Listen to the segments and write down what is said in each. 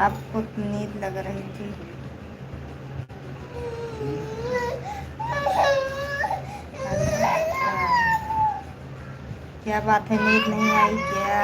आपको नींद लग रही थी। क्या बात है, नींद नहीं आई क्या?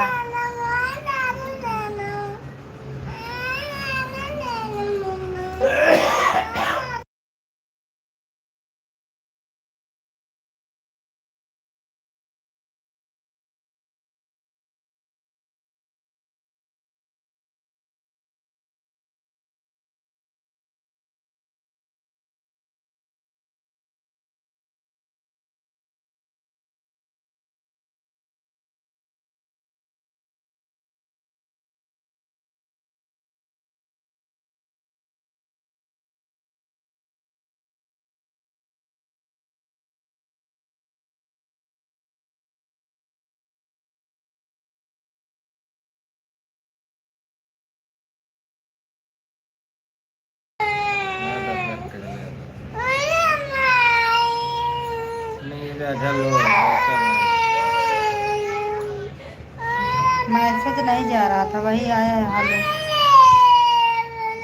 मैसेज नहीं जा रहा था, वही आया है हेलो,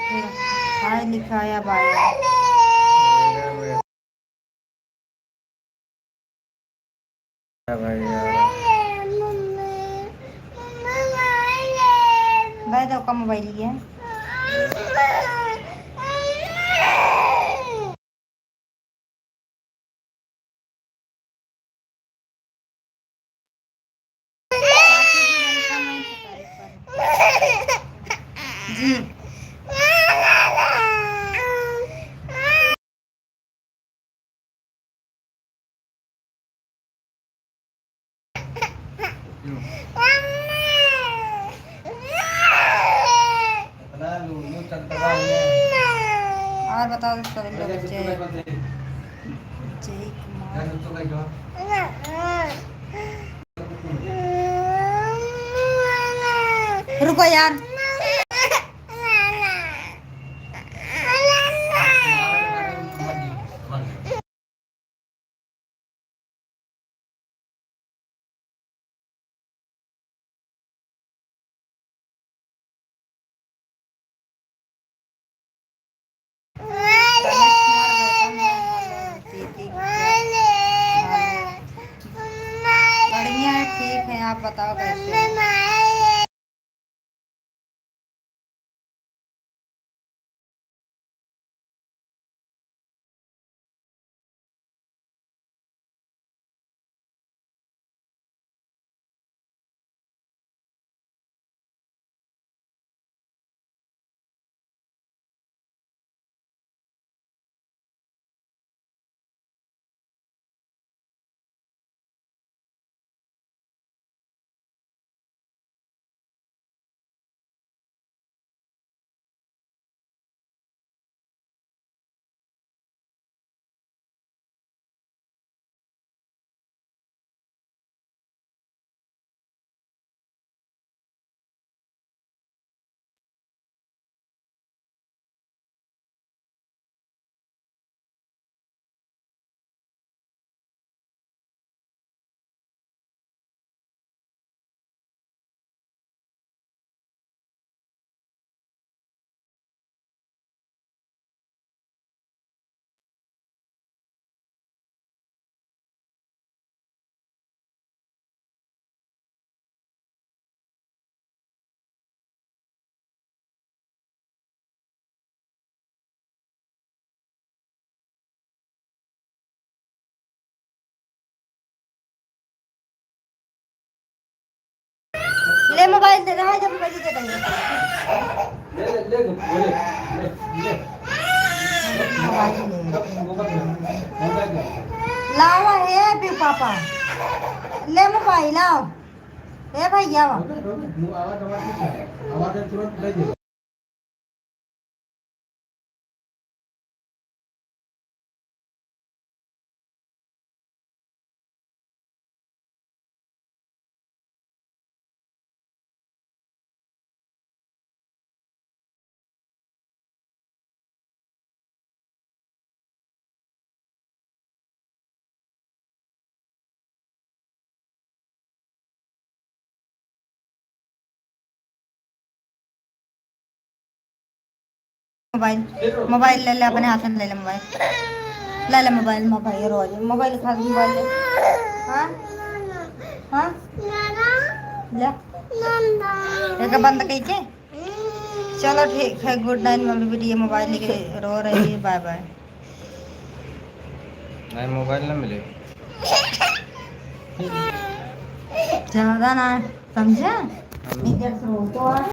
फिर हाय लिखा है, अब आया। भाई तो का मोबाइल है। जी और बताओ सभी लोग। जय कुमार, रुको यार। बढ़िया है, ठीक है, आप बताओ कैसे हो? ले मोबाइल दे रहा है, जब मोबाइल दे देंगे। लावा है भी पापा, ले मोबाइल आओ। ए भैया मोबाइल, मोबाइल ले ले अपने हाथ में, ले ले मोबाइल, ले ले मोबाइल, मोबाइल रोज मोबाइल खा के मोबाइल ले। हाँ हाँ ले एक बंद कही के। चलो ठीक है, गुड नाइट मम्मी बेटी। ये मोबाइल लेके रो रही है, बाय बाय। नहीं मोबाइल ना मिले ज़्यादा ना समझा।